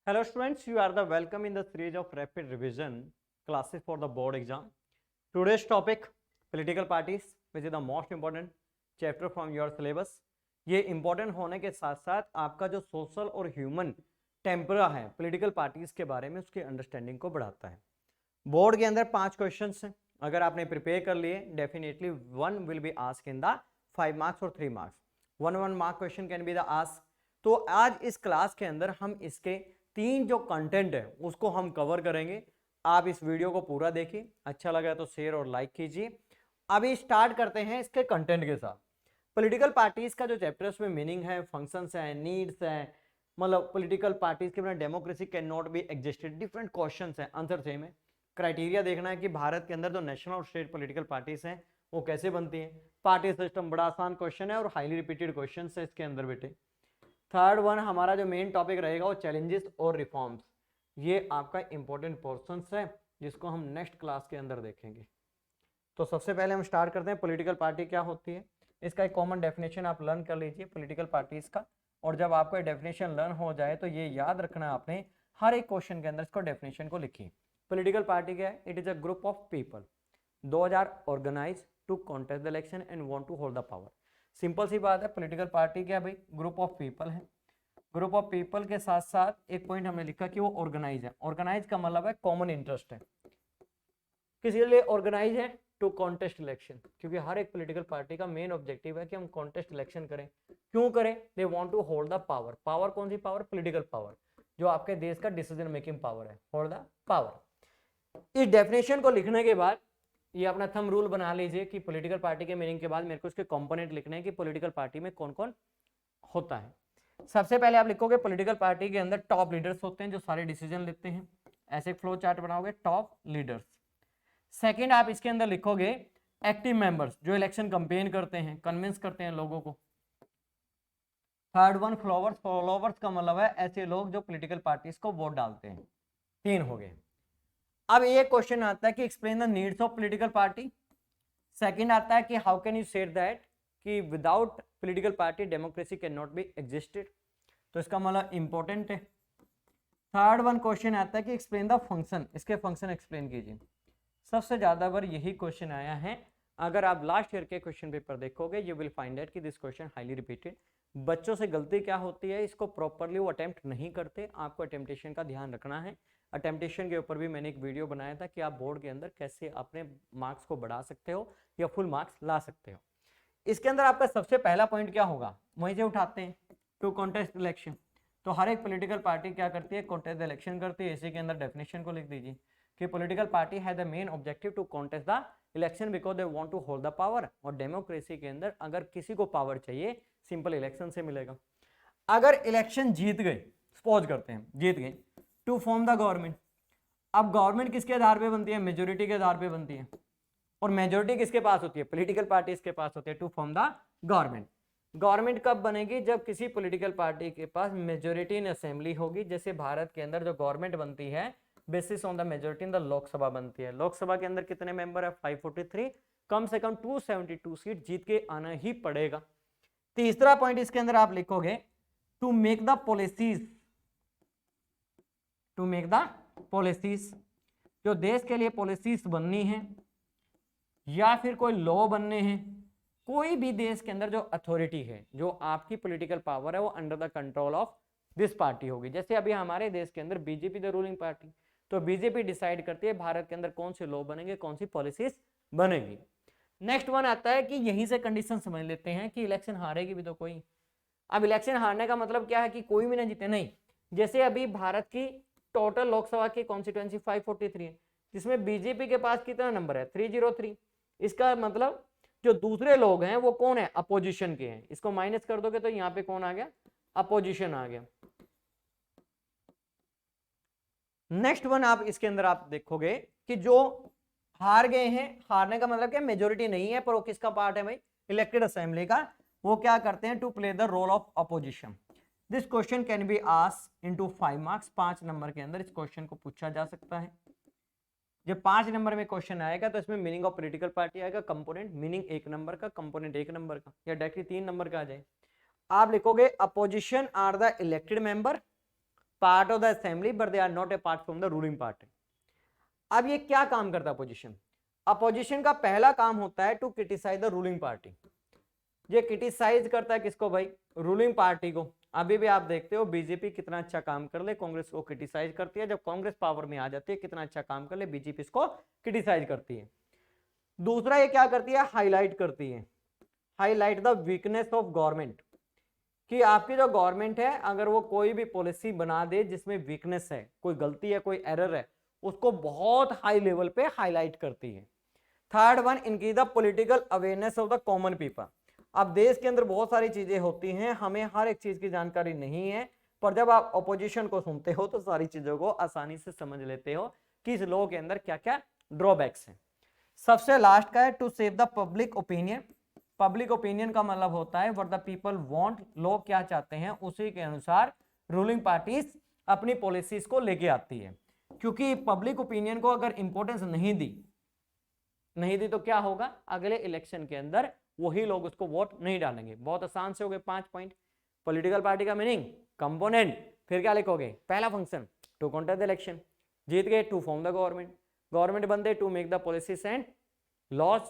Hello students, you are the welcome in the series of rapid revision classes for the board exam. Today's topic political parties which is the most important chapter from your syllabus. ये important होने के साथ साथ आपका जो social और human tempera है political parties के बारे में उसकी अंडरस्टैंडिंग को बढ़ाता है। बोर्ड के अंदर 5 क्वेश्चंस हैं, अगर आपने प्रिपेयर कर लिए definitely 1 will be ask in the 5 marks और 3 marks, 1 mark question can be the ask. तो आज इस क्लास के अंदर हम इसके 3 जो कंटेंट है उसको हम कवर करेंगे। आप इस वीडियो को पूरा देखिए, अच्छा लगा तो शेयर और लाइक कीजिए। अभी स्टार्ट करते हैं इसके कंटेंट के साथ। पॉलिटिकल पार्टीज का जो चैप्टर उसमें मीनिंग है, फंक्शंस है, नीड्स है, मतलब पॉलिटिकल पार्टीज के बिना democracy can not be existed, different questions हैं, आंसर सेम है। क्राइटेरिया देखना है कि भारत के अंदर जो नेशनल और स्टेट पॉलिटिकल पार्टीज हैं वो कैसे बनती हैं। पार्टी सिस्टम बड़ा आसान क्वेश्चन है और हाईली रिपीटेड क्वेश्चन है इसके अंदर बेटे। थर्ड वन हमारा जो मेन टॉपिक रहेगा वो चैलेंजेस और रिफॉर्म्स, ये आपका इंपॉर्टेंट पोर्शन है जिसको हम नेक्स्ट क्लास के अंदर देखेंगे। तो सबसे पहले हम स्टार्ट करते हैं पॉलिटिकल पार्टी क्या होती है। इसका एक कॉमन डेफिनेशन आप लर्न कर लीजिए पॉलिटिकल पार्टीज का, और जब आपको डेफिनेशन लर्न हो जाए तो ये याद रखना आपने हर एक क्वेश्चन के अंदर इसको डेफिनेशन को लिखिए। पॉलिटिकल पार्टी क्या है? It is a group of people who are organise to contest the election and want to hold the power. Simple सी बात है, पॉलिटिकल पार्टी क्या भाई? ग्रुप ऑफ पीपल है। ग्रुप ऑफ पीपल के साथ साथ एक पॉइंट हमने लिखा कि वो ऑर्गेनाइज है। ऑर्गेनाइज का मतलब है कॉमन इंटरेस्ट है। किसी लिए ऑर्गेनाइज है? टू कॉन्टेस्ट इलेक्शन, क्योंकि हर एक पॉलिटिकल पार्टी का मेन ऑब्जेक्टिव है कि हम कॉन्टेस्ट इलेक्शन करें। क्यों करें? They want to hold the power. Power कौन सी पावर? पॉलिटिकल पावर, जो आपके देश का डिसीजन मेकिंग पावर है, होल्ड द पावर। इस डेफिनेशन को लिखने के बाद ये अपना थंब रूल बना लीजिए कि पॉलिटिकल पार्टी के मीनिंग के बाद मेरे को इसके कंपोनेंट लिखने हैं कि पॉलिटिकल पार्टी में कौन कौन होता है। सबसे पहले आप लिखोगे पॉलिटिकल पार्टी के अंदर टॉप लीडर्स होते हैं जो सारे डिसीजन लेते हैं, ऐसे फ्लो चार्ट बनाओगे, टॉप लीडर्स। सेकंड आप इसके अंदर लिखोगे एक्टिव मेंबर्स जो इलेक्शन कैंपेन करते हैं, कन्विंस करते हैं लोगों को। Third one followers. फॉलोवर्स का मतलब है ऐसे लोग जो पॉलिटिकल पार्टीज को वोट डालते हैं। 3 हो गए। अब एक क्वेश्चन आता है कि explain the needs of political party. Second आता है कि how can you say that कि without political party democracy can not be existed, तो इसका मतलब इंपॉर्टेंट है। थर्ड वन क्वेश्चन आता है कि एक्सप्लेन द फंक्शन, इसके फंक्शन एक्सप्लेन कीजिए। सबसे ज्यादा बार यही क्वेश्चन आया है। अगर आप लास्ट ईयर के क्वेश्चन पेपर देखोगे यू विल फाइंड आउट कि दिस क्वेश्चन हाईली रिपीटेड। बच्चों से गलती क्या होती है, इसको प्रॉपरली वो अटेम्प्ट नहीं करते। आपको अटेम्प्टेशन का ध्यान रखना है। अटेम्प्टेशन के ऊपर भी मैंने एक वीडियो बनाया था कि आप बोर्ड के अंदर कैसे अपने मार्क्स को बढ़ा सकते हो या फुल मार्क्स ला सकते हो। इसके अंदर आपका सबसे पहला पॉइंट क्या होगा, वहीं से उठाते हैं, टू कॉन्टेस्ट इलेक्शन। तो हर एक पॉलिटिकल पार्टी क्या करती है? कॉन्टेस्ट इलेक्शन करती है। इसी के अंदर डेफिनेशन को लिख दीजिए कि पॉलिटिकल पार्टी है the main objective to contest the election because they want to hold the power. और डेमोक्रेसी के अंदर अगर किसी को पावर चाहिए सिंपल इलेक्शन से मिलेगा। अगर इलेक्शन जीत गए, सपोज करते हैं जीत गए, टू फॉर्म द गवर्नमेंट। अब गवर्नमेंट किसके आधार पे बनती है? मेजोरिटी के आधार पे बनती है। और मेजोरिटी किसके पास होती है? पॉलिटिकल पार्टीज के पास होती है। To form the government. Government कब बनेगी? जब किसी पॉलिटिकल पार्टी के पास मेजोरिटी इन असेंबली होगी। जैसे भारत के अंदर जो गवर्नमेंट बनती है basis on the majority in the Lok Sabha बनती है। लोकसभा के अंदर कितने मेंबर है? 543। कम से कम 272 सीट जीत के आना ही पड़ेगा। तीसरा पॉइंट इसके अंदर आप लिखोगे to make the policies, to make the policies, जो देश के लिए पॉलिसीज बननी है या फिर कोई लॉ बनने हैं। कोई भी देश के अंदर जो अथॉरिटी है, जो आपकी पॉलिटिकल पावर है, वो under the control of this party होगी। जैसे अभी हमारे देश के अंदर बीजेपी द रूलिंग पार्टी, तो बीजेपी डिसाइड करती है भारत के अंदर कौन से लॉ बनेंगे, कौन सी पॉलिसीज बनेगी। नेक्स्ट वन आता है कि यहीं से कंडीशन समझ लेते हैं कि इलेक्शन हारेगी भी तो कोई। अब इलेक्शन हारने का मतलब क्या है कि कोई भी ना जीते, नहीं। जैसे अभी भारत की टोटल लोकसभा की कॉन्स्टिट्यूएंसी 543 है, जिसमें बीजेपी के पास कितना नंबर है? 303। इसका मतलब जो दूसरे लोग हैं वो कौन है? अपोजिशन के हैं। इसको माइनस कर दोगे तो यहाँ पे कौन आ गया? अपोजिशन आ गया। नेक्स्ट वन आप इसके अंदर आप देखोगे कि जो हार गए हैं, हारने का मतलब क्या? मेजोरिटी नहीं है, पर वो किसका पार्ट है भाई? इलेक्टेड असेंबली का। वो क्या करते हैं? To play the role of opposition. This question can be asked into 5 marks. 5 नंबर के अंदर इस क्वेश्चन को पूछा जा सकता है। जब 5 नंबर में क्वेश्चन आएगा तो इसमें मीनिंग ऑफ पॉलिटिकल पार्टी आएगा, कंपोनेंट मीनिंग 1 नंबर का, कंपोनेंट 1 नंबर का, या डायरेक्टली 3 नंबर का आ जाए। आप लिखोगे opposition are the elected member, part of the assembly but they are not a part from the ruling party. अब ये क्या काम करता है अपोजिशन? अपोजिशन का पहला काम होता है to criticise the ruling party. ये क्रिटिसाइज करता है किसको भाई? रूलिंग पार्टी को। अभी भी आप देखते हो बीजेपी कितना अच्छा काम कर ले, कांग्रेस को क्रिटिसाइज करती है। जब कांग्रेस पावर में आ जाती है, कितना अच्छा काम कर ले, बीजेपी इसको क्रिटिसाइज करती है। दूसरा ये क्या करती है? हाईलाइट करती है, highlight the weakness of government, कि आपकी जो गवर्नमेंट है अगर वो कोई भी पॉलिसी बना दे जिसमें वीकनेस है, कोई गलती है, कोई एरर है, उसको बहुत हाई लेवल पे हाईलाइट करती है। Third one, increase the political awareness of the common people. अब देश के अंदर बहुत सारी चीजें होती हैं, हमें हर एक चीज की जानकारी नहीं है, पर जब आप अपोजिशन को सुनते हो तो सारी चीजों को आसानी से समझ लेते हो कि इस लॉ के अंदर क्या क्या ड्रॉबैक्स हैं। सबसे लास्ट का है to save the public opinion. Public opinion का मतलब होता है व्हाट द पीपल वांट, लोग क्या चाहते हैं उसी के अनुसार रूलिंग पार्टीज अपनी पॉलिसीज को लेके आती है। क्योंकि पब्लिक ओपिनियन को अगर इंपॉर्टेंस नहीं दी तो क्या होगा? अगले इलेक्शन के अंदर वही लोग उसको वोट नहीं डालेंगे। बहुत आसान से हो गए 5 पॉइंट। पॉलिटिकल पार्टी का मीनिंग, कंपोनेंट, फिर क्या लिखोगे? पहला function to contest the election, जीत गए to form the government, government बनते to make the policies and laws,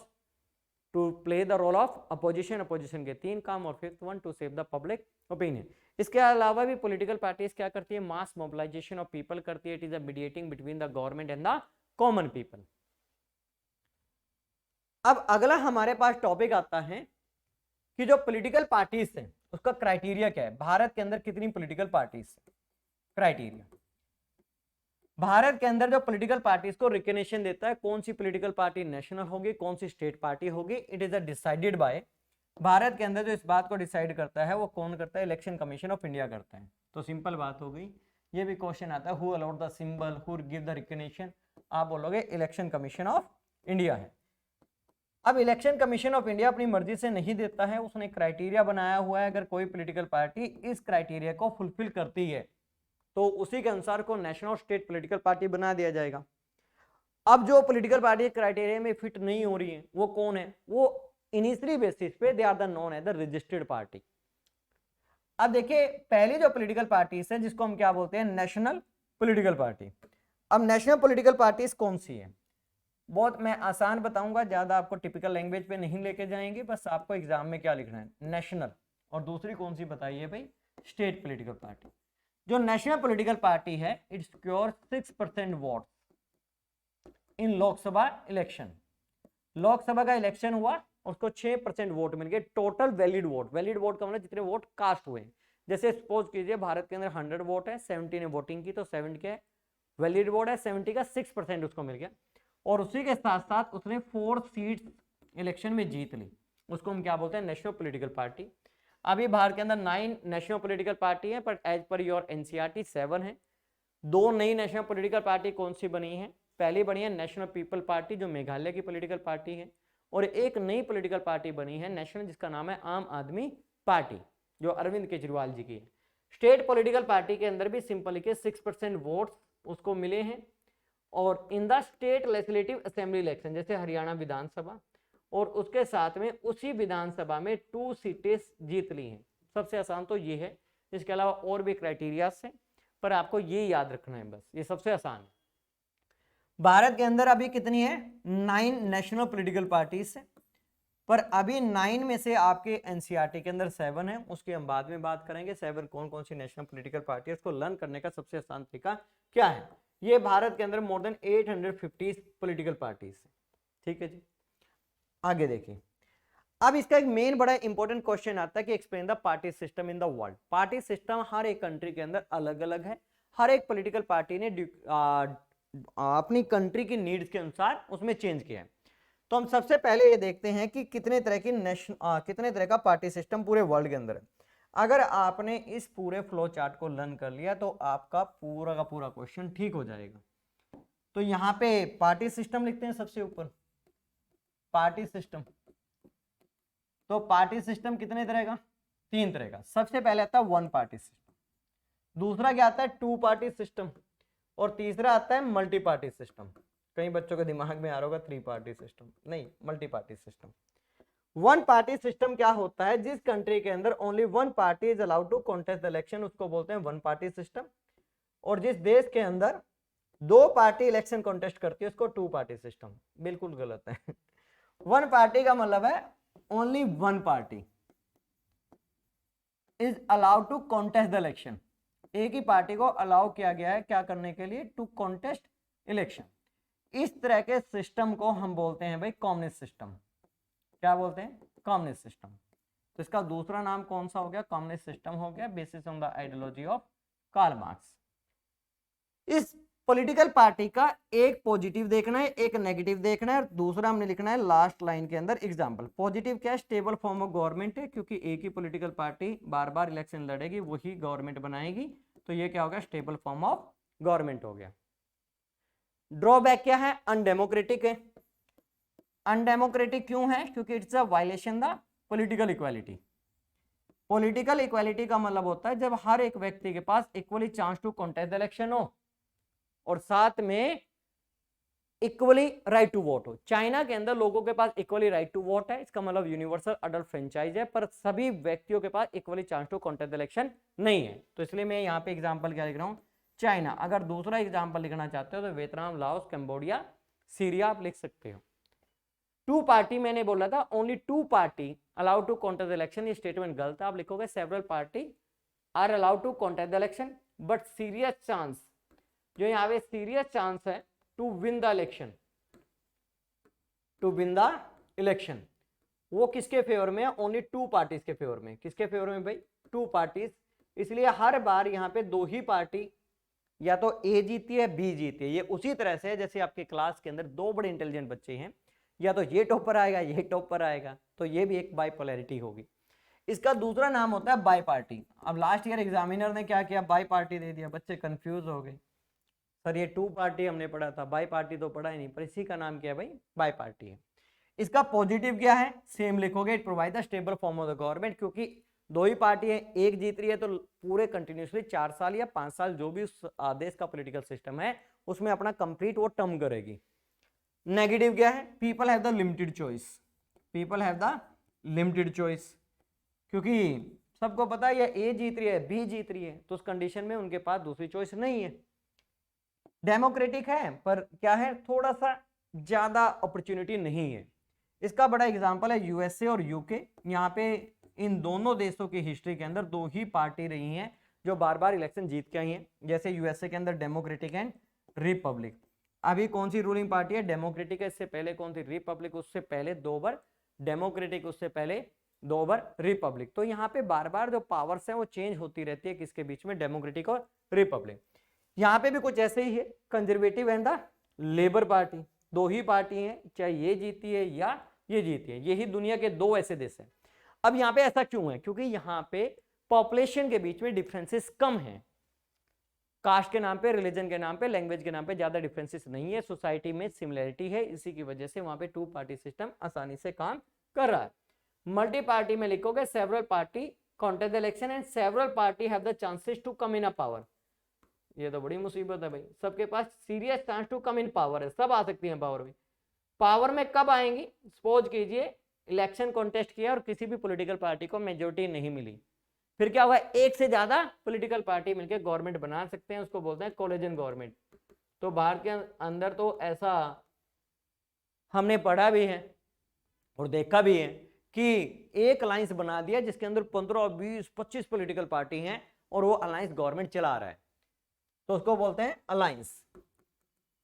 to play the role of opposition, opposition के 3 काम, और fifth one to save the public opinion. इसके अलावा भी पॉलिटिकल पार्टीज क्या करती है? मास मोबिलाइजेशन ऑफ पीपल करती है। It is a mediating between the government and the common people. अब अगला हमारे पास टॉपिक आता है कि जो पॉलिटिकल पार्टीज है उसका क्राइटेरिया क्या है। भारत के अंदर कितनी पॉलिटिकल पार्टीज है? क्राइटेरिया, भारत के अंदर जो पॉलिटिकल पार्टीज को रिकग्निशन देता है, कौन सी पॉलिटिकल पार्टी नेशनल होगी, कौन सी स्टेट पार्टी होगी, it is decided by, Bharat के अंदर जो इस बात को डिसाइड करता है वो कौन करता है? इलेक्शन कमीशन ऑफ इंडिया करता है। तो सिंपल बात हो गई। ये भी क्वेश्चन आता है, who allowed the symbol, who give the recognition, आप बोलोगे इलेक्शन कमीशन ऑफ इंडिया है। अब इलेक्शन कमीशन ऑफ इंडिया अपनी मर्जी से नहीं देता है, उसने क्राइटेरिया बनाया हुआ है। अगर कोई पॉलिटिकल पार्टी इस क्राइटेरिया को फुलफिल करती है तो उसी के अनुसार को नेशनल और स्टेट पॉलिटिकल पार्टी बना दिया जाएगा। अब जो पॉलिटिकल पार्टी क्राइटेरिया में फिट नहीं हो रही है वो कौन है? वो इनिशियली बेसिस पे they are the known as the registered party. अब देखिए पहली जो पॉलिटिकल पार्टीज है जिसको हम क्या बोलते हैं? National political party. अब नेशनल पॉलिटिकल पार्टीज कौन सी है? बहुत मैं आसान बताऊंगा, ज्यादा आपको टिपिकल लैंग्वेज पे नहीं लेके जाएंगे, बस आपको एग्जाम में क्या लिखना है? नेशनल। और दूसरी कौन सी बताइए भाई? State political party. जो नेशनल पॉलिटिकल पार्टी है it secure 6% vote in Lok Sabha election. Lok Sabha का इलेक्शन हुआ, उसको 6% वोट मिल गए, total valid vote. Valid vote का मतलब जितने वोट कास्ट हुए। जैसे सपोज कीजिए भारत के अंदर 100 वोट है, 70 ने वोटिंग की, तो 70 के वैलिड वोट है, 70 का 6% उसको मिल गया। और उसी के साथ साथ उसने 4 सीट्स इलेक्शन में जीत ली, उसको हम क्या बोलते हैं? National political party. अभी भारत के अंदर 9 नेशनल पॉलिटिकल पार्टी है, but as per your NCERT 7 है। 2 नई नेशनल पॉलिटिकल पार्टी कौन सी बनी है? पहली बनी है नेशनल पीपल पार्टी जो मेघालय की पॉलिटिकल पार्टी है, और एक नई पॉलिटिकल पार्टी बनी है नेशनल जिसका नाम है आम आदमी पार्टी जो अरविंद केजरीवाल जी की है। स्टेट पॉलिटिकल पार्टी के अंदर भी सिंपल के 6% वोट उसको मिले हैं। और in the state legislative assembly election जैसे हरियाणा विधानसभा, और उसके साथ में उसी विधानसभा में 2 सीटें जीत ली हैं। सबसे आसान तो ये है, इसके अलावा और भी क्राइटेरिया है, पर आपको ये याद रखना है, बस ये सबसे आसान है। भारत के अंदर अभी कितनी है? 9 नेशनल पॉलिटिकल पार्टीज है, पर अभी 9 में से आपके एनसीईआरटी के अंदर 7 है, उसकी हम बाद में बात करेंगे। 7 कौन कौन सी नेशनल पॉलिटिकल पार्टी है, उसको लर्न करने का सबसे आसान तरीका क्या है? ये भारत के अंदर मोर देन 850 पॉलिटिकल पार्टीज है। ठीक है जी, आगे देखिए। अब इसका एक मेन बड़ा इंपॉर्टेंट क्वेश्चन आता है कि explain the party system in the world. Party system हर एक कंट्री के अंदर अलग अलग है। हर एक पॉलिटिकल पार्टी ने अपनी कंट्री की नीड्स के अनुसार उसमें चेंज किया है। तो हम सबसे पहले ये देखते हैं कि कितने तरह का पार्टी सिस्टम पूरे वर्ल्ड के अंदर है। अगर आपने इस पूरे फ्लो चार्ट को लर्न कर लिया तो आपका पूरा का पूरा क्वेश्चन ठीक हो जाएगा। तो यहाँ पे पार्टी सिस्टम लिखते हैं सबसे ऊपर, पार्टी सिस्टम। तो पार्टी सिस्टम कितने तरह का? 3 तरह का। सबसे पहले आता है 1 पार्टी सिस्टम, दूसरा क्या आता है 2 पार्टी सिस्टम, और तीसरा आता है मल्टी पार्टी सिस्टम। कई बच्चों के दिमाग में आ रहा होगा 3 पार्टी सिस्टम, नहीं, multi party system. 1 party system क्या होता है? जिस कंट्री के अंदर only 1 party is allowed to contest the election उसको बोलते हैं 1 पार्टी सिस्टम। और जिस देश के अंदर 2 पार्टी इलेक्शन कॉन्टेस्ट करती है उसको 2 पार्टी सिस्टम। बिल्कुल गलत है। 1 पार्टी का मतलब है only 1 party is allowed to contest the election. एक ही पार्टी को अलाउ किया गया है क्या करने के लिए, टू कॉन्टेस्ट इलेक्शन। इस तरह के सिस्टम को हम बोलते हैं भाई कम्युनिस्ट सिस्टम। क्या बोलते हैं, कम्युनिस्ट सिस्टम। तो इसका दूसरा नाम कौन सा हो गया, कम्युनिस्ट सिस्टम हो गया, basis on the ideology of Karl Marx. इस पॉलिटिकल पार्टी का एक पॉजिटिव देखना है, एक नेगेटिव देखना है, और दूसरा हमने लिखना है लास्ट लाइन के अंदर एग्जांपल। पॉजिटिव क्या है, स्टेबल फॉर्म ऑफ गवर्नमेंट है, क्योंकि एक ही पॉलिटिकल पार्टी बार बार इलेक्शन लड़ेगी वही गवर्नमेंट बनाएगी, तो ये क्या होगा, स्टेबल फॉर्म ऑफ गवर्नमेंट हो गया। ड्रॉबैक क्या है, अनडेमोक्रेटिक है। अनडेमोक्रेटिक क्यों है, क्योंकि it's a violation the political equality. Political equality का मतलब होता है जब हर एक व्यक्ति के पास equally chance to contest the election हो और साथ में इक्वली राइट टू वोट हो। चाइना के अंदर लोगों के पास इक्वली राइट टू वोट है, इसका मतलब यूनिवर्सल अडल्ट फ्रेंचाइज है, पर सभी व्यक्तियों के पास equally chance to contest the election नहीं है। तो इसलिए मैं यहाँ पे एग्जांपल क्या लिख रहा हूँ, चाइना। अगर दूसरा एग्जांपल लिखना चाहते हो तो वियतनाम, लाओस, कंबोडिया, सीरिया आप लिख सकते हो। 2 पार्टी मैंने बोला था, only 2 party allowed to contest the election, ये स्टेटमेंट गलत है। आप लिखोगे several party are allowed to contest the election but serious chance, जो यहाँ पे सीरियस चांस है to win the election, to win the election, वो किसके फेवर में है, ओनली 2 पार्टीज के फेवर में। किसके फेवर में भाई, 2 पार्टीज। इसलिए हर बार यहाँ पे 2 ही पार्टी, या तो ए जीती है बी जीती है। ये उसी तरह से जैसे आपके क्लास के अंदर 2 बड़े इंटेलिजेंट बच्चे हैं, या तो ये टॉपर आएगा ये टॉपर आएगा, तो ये भी एक बाइपोलैरिटी होगी। इसका दूसरा नाम होता है बाई पार्टी। अब लास्ट ईयर एग्जामिनर ने क्या किया, बाई पार्टी दे दिया, बच्चे कंफ्यूज हो गए, सर ये 2 पार्टी हमने पढ़ा था, बाई पार्टी तो पढ़ा ही नहीं, पर इसी का नाम क्या है भाई, बाई पार्टी है। इसका पॉजिटिव क्या है, सेम लिखोगे, it provide the stable form of the government, क्योंकि 2 ही पार्टी है, एक जीत रही है तो पूरे कंटिन्यूसली 4 साल या 5 साल जो भी उस देश का पॉलिटिकल सिस्टम है उसमें अपना कंप्लीट वो टर्म करेगी। नेगेटिव क्या है, people have the limited choice, people have the limited choice, क्योंकि सबको पता है ये ए जीत रही है बी जीत रही है, तो उस कंडीशन में उनके पास दूसरी चॉइस नहीं है। डेमोक्रेटिक है पर क्या है, थोड़ा सा ज्यादा अपॉर्चुनिटी नहीं है। इसका बड़ा एग्जांपल है यूएसए और यूके। यहाँ पे इन दोनों देशों की हिस्ट्री के अंदर 2 ही पार्टी रही हैं जो बार बार इलेक्शन जीत के आई हैं। जैसे यूएसए के अंदर डेमोक्रेटिक एंड रिपब्लिक। अभी कौन सी रूलिंग पार्टी है, डेमोक्रेटिक है, इससे पहले कौन थी, रिपब्लिक, उससे पहले 2 बार डेमोक्रेटिक, उससे पहले 2 बार रिपब्लिक। तो यहाँ पे बार बार जो पावर्स हैं वो चेंज होती रहती है, किसके बीच में, डेमोक्रेटिक और रिपब्लिक। यहाँ पे भी कुछ ऐसे ही है, conservative and the labour party. 2 he party हैं, चाहे ये जीती है या ये जीती है, यही दुनिया के 2 ऐसे देश हैं। अब यहाँ पे ऐसा क्यों है, क्योंकि यहाँ पे पॉपुलेशन के बीच में डिफरेंसेस कम हैं। कास्ट के नाम पे, रिलीजन के नाम पे, लैंग्वेज के नाम पे ज्यादा डिफरेंसेस नहीं है, सोसाइटी में सिमिलरिटी है, इसी की वजह से वहां पे 2 पार्टी सिस्टम आसानी से काम कर रहा है। मल्टी पार्टी में लिखोगे several party contest the election and several party have the chances to come in a power. ये तो बड़ी मुसीबत है भाई, सबके पास serious chance to come in power है, सब आ सकती हैं पावर में। पावर में कब आएंगी, सपोज कीजिए इलेक्शन कॉन्टेस्ट किया और किसी भी पॉलिटिकल पार्टी को मेजोरिटी नहीं मिली, फिर क्या होगा, एक से ज्यादा पॉलिटिकल पार्टी मिलकर गवर्नमेंट बना सकते हैं, उसको बोलते हैं कोलिजन गवर्नमेंट। तो भारत के अंदर तो ऐसा हमने पढ़ा भी है और देखा भी है कि एक अलायंस बना दिया जिसके अंदर 15, 20, 25 पॉलिटिकल पार्टी हैं और वो अलायंस गवर्नमेंट चला रहा है, तो उसको बोलते हैं अलायंस।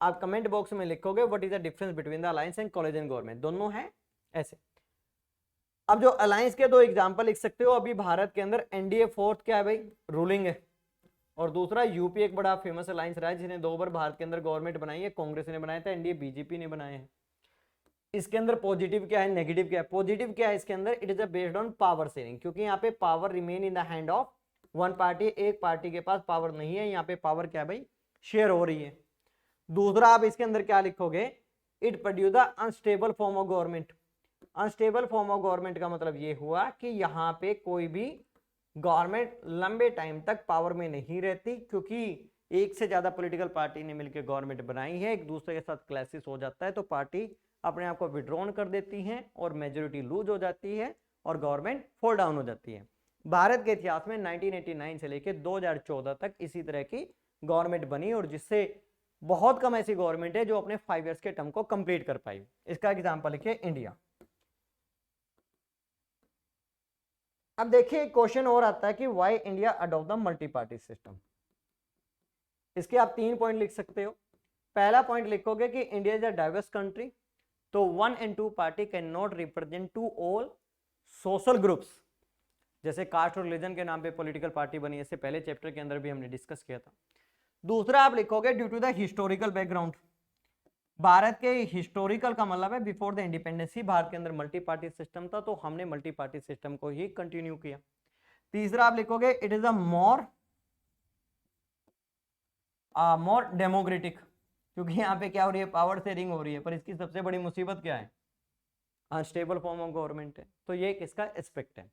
आप कमेंट बॉक्स में लिखोगे what is the difference between the alliance and collision government, दोनों है ऐसे। अब जो अलायंस के 2 एग्जांपल लिख सकते हो, अभी भारत के अंदर एनडीए फोर्थ क्या है भाई, रूलिंग है, और दूसरा यूपी एक बड़ा फेमस अलायंस रहा है जिसने 2 बार भारत के अंदर गवर्नमेंट बनाई है, कांग्रेस ने बनाया था, एनडीए बीजेपी ने बनाए हैं। इसके अंदर पॉजिटिव क्या है, नेगेटिव क्या है। पॉजिटिव क्या है इसके अंदर, it is based on power sharing, क्योंकि यहाँ पे power remain in the hand of 1 party, एक पार्टी के पास पावर नहीं है, यहाँ पे पावर क्या है भाई, शेयर हो रही है। दूसरा आप इसके अंदर क्या लिखोगे, it produce the unstable form of government. Unstable form of government का मतलब ये हुआ कि यहाँ पे कोई भी गवर्नमेंट लंबे टाइम तक पावर में नहीं रहती, क्योंकि एक से ज्यादा पॉलिटिकल पार्टी ने मिलकर गवर्नमेंट बनाई है, एक दूसरे के साथ क्लैशेस हो जाता है तो पार्टी अपने आप को विड्रॉन कर देती हैं और मेजोरिटी लूज हो जाती है और गवर्नमेंट फॉल डाउन हो जाती है। भारत के इतिहास में 1989 से लेकर 2014 तक इसी तरह की गवर्नमेंट बनी और जिससे बहुत कम ऐसी गवर्नमेंट है जो अपने 5 इयर्स के टर्म को कंप्लीट कर पाई। इसका एग्जांपल लिखिए इंडिया। अब देखिए क्वेश्चन और आता है कि why India adopt the multi party system. इसके आप 3 पॉइंट लिख सकते हो। पहला पॉइंट लिखोगे कि India is a diverse country, तो 1 and 2 party can not represent to all social groups. जैसे कास्ट और रिलीजन के नाम पे पॉलिटिकल पार्टी बनी, इससे पहले चैप्टर के अंदर भी हमने डिस्कस किया था। दूसरा आप लिखोगे due to the historical background. Bharat के हिस्टोरिकल का मतलब है बिफोर द इंडिपेंडेंस भारत के अंदर मल्टी पार्टी सिस्टम था, तो हमने मल्टी पार्टी सिस्टम को ही कंटिन्यू किया। तीसरा आप लिखोगे it is a more democratic, क्योंकि यहाँ पे क्या हो रही है, पावर शेयरिंग हो रही है, पर इसकी सबसे बड़ी मुसीबत क्या है, अनस्टेबल फॉर्म ऑफ गवर्नमेंट है। तो ये किसका एस्पेक्ट है।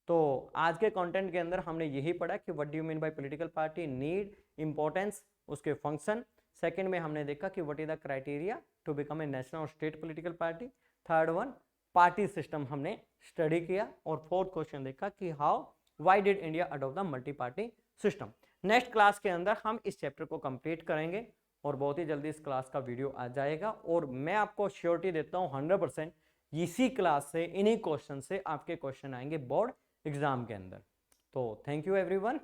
तो आज के कंटेंट के अंदर हमने यही पढ़ा कि what do you mean by political party, need, importance, उसके फंक्शन। सेकंड में हमने देखा कि what is the criteria to become a national और state political party. Third one party system हमने स्टडी किया। और फोर्थ क्वेश्चन देखा कि how why did India adopt the multi party system. Next class के अंदर हम इस चैप्टर को कंप्लीट करेंगे और बहुत ही जल्दी इस क्लास का वीडियो आ जाएगा। और मैं आपको श्योरिटी देता हूँ 100% इसी क्लास से, इन्हीं क्वेश्चन से आपके क्वेश्चन आएंगे बोर्ड एग्जाम के अंदर। तो थैंक यू एवरीवन।